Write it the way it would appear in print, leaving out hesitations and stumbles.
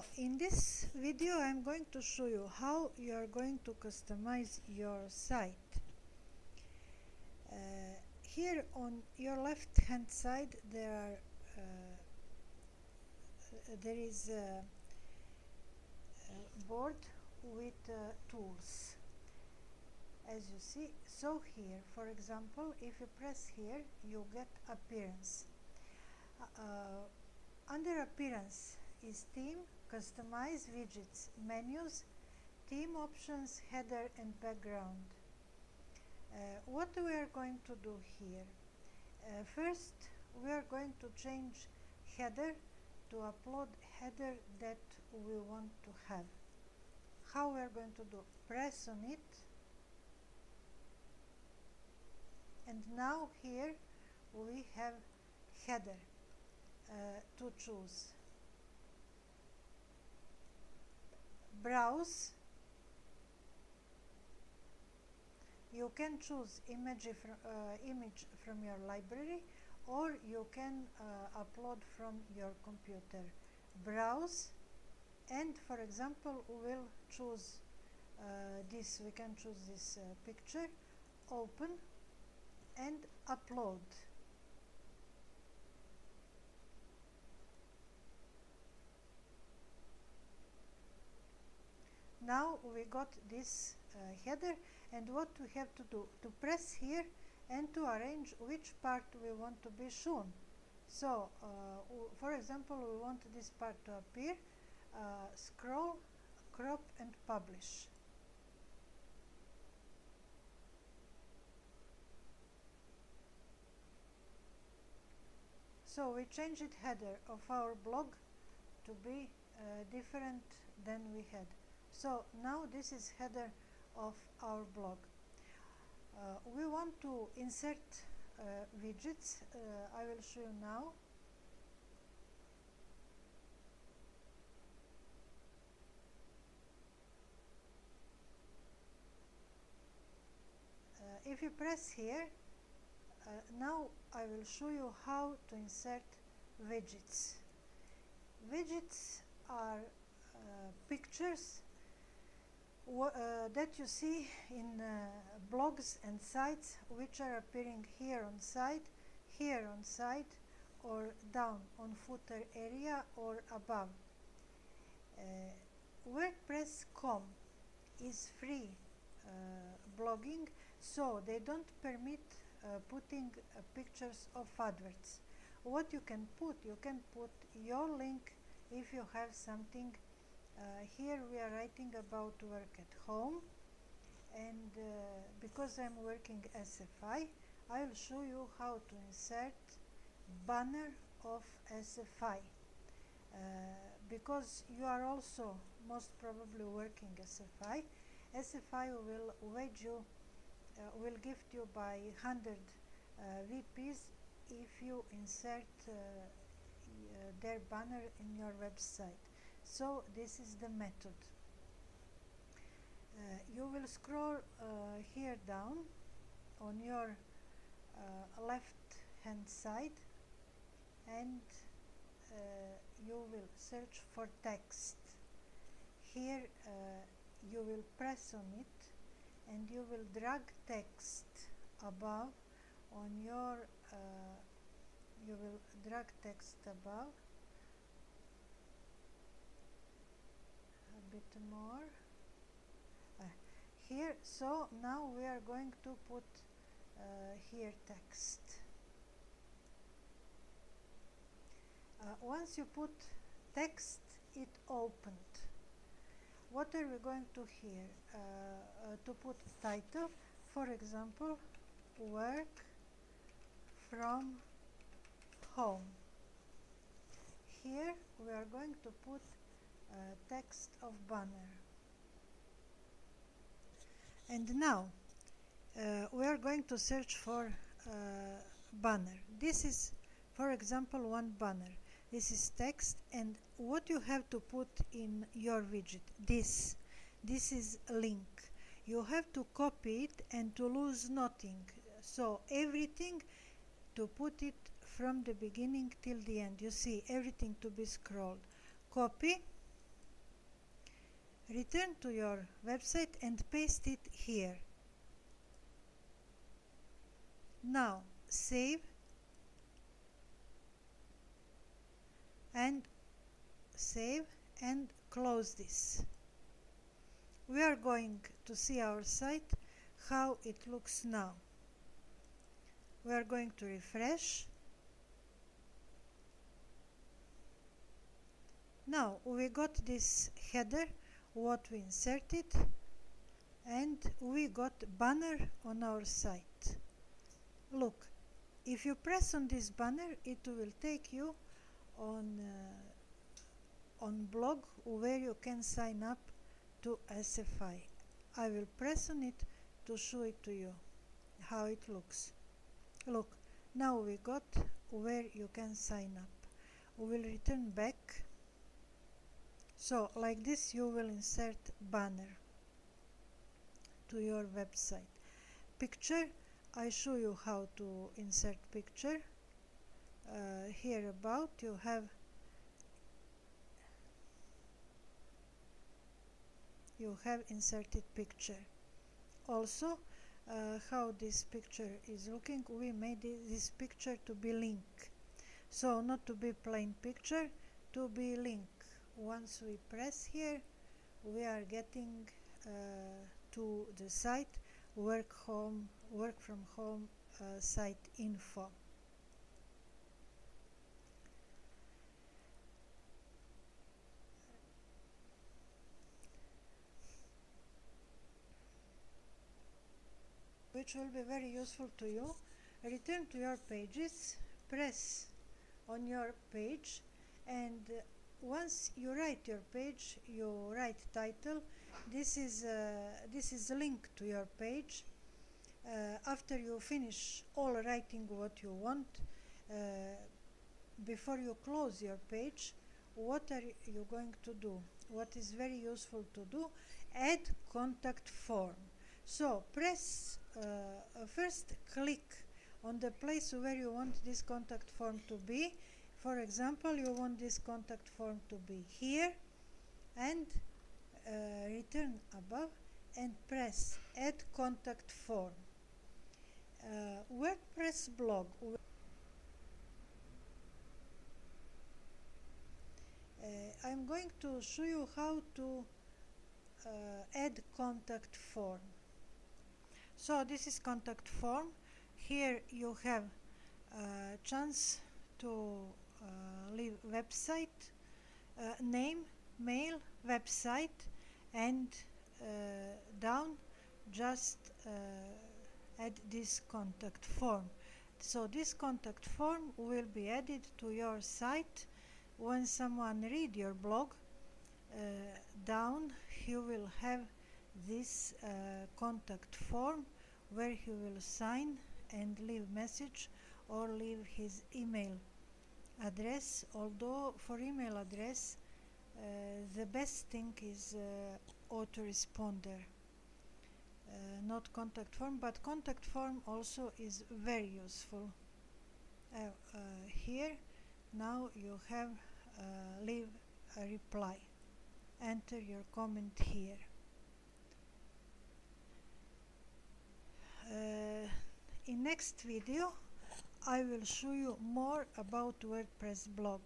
So in this video I'm going to show you how you are going to customize your site. Here on your left hand side there is a board with tools, as you see. So here, for example, if you press here you get appearance. Under appearance is theme, customize, widgets, menus, theme options, header and background. What we are going to do here? First we are going to change header to upload header that we want to have. How we are going to do? Press on it, and now here we have header to choose. Browse. You can choose image from your library, or you can upload from your computer. Browse, and for example we'll choose this. We can choose this picture. Open and upload. Now we got this header, and what we have to do, to press here and to arrange which part we want to be shown. So for example, we want this part to appear. Scroll, crop and publish. So we changed header of our blog to be different than we had. So now this is header of our blog. We want to insert widgets. I will show you now. If you press here, now I will show you how to insert widgets. Widgets are pictures that you see in blogs and sites, which are appearing here on site, or down on footer area, or above. WordPress.com is free blogging, so they don't permit putting pictures of adverts. What you can put your link if you have something. Here we are writing about work at home, and because I'm working SFI, I will show you how to insert banner of SFI. Because you are also most probably working SFI, SFI will gift you by 100 VPs if you insert their banner in your website. So this is the method. You will scroll here down on your left hand side, and you will search for text. Here you will press on it, and you will drag text above on your you will drag text above a bit more here. So now we are going to put here text. Once you put text, it opened. What are we going to here? To put title, for example, work from home. Here we are going to put text of banner. And now we are going to search for banner. This is, for example, one banner. This is text, and what you have to put in your widget, this is a link. You have to copy it and to lose nothing. So everything, to put it from the beginning till the end. You see, everything to be scrolled. Copy, return to your website and paste it here. Now save and close this. We are going to see our site how it looks now. We are going to refresh. Now we got this header what we inserted, and we got banner on our site. Look, if you press on this banner, it will take you on blog where you can sign up to SFI. I will press on it to show it to you how it looks. Look, now we got where you can sign up. We will return back. So like this you will insert banner to your website. Picture, I show you how to insert picture. Here about you have inserted picture. Also how this picture is looking, we made this picture to be link, so not to be plain picture, to be link. Once we press here, we are getting to the site work from home site info. Which will be very useful to you. Return to your pages, press on your page, and once you write your page, you write title. This is a link to your page. After you finish all writing what you want, before you close your page, what are you going to do? What is very useful to do? Add contact form. So press first, click on the place where you want this contact form to be. For example, you want this contact form to be here, and return above and press add contact form. WordPress blog. I'm going to show you how to add contact form. So this is contact form. Here you have a chance to leave website, name, mail, website, and down just add this contact form. So this contact form will be added to your site when someone read your blog. Down you will have this contact form where he will sign and leave message or leave his email address. Although for email address the best thing is autoresponder, not contact form, but contact form also is very useful. Here now you have leave a reply, enter your comment here. In next video I will show you more about WordPress blog.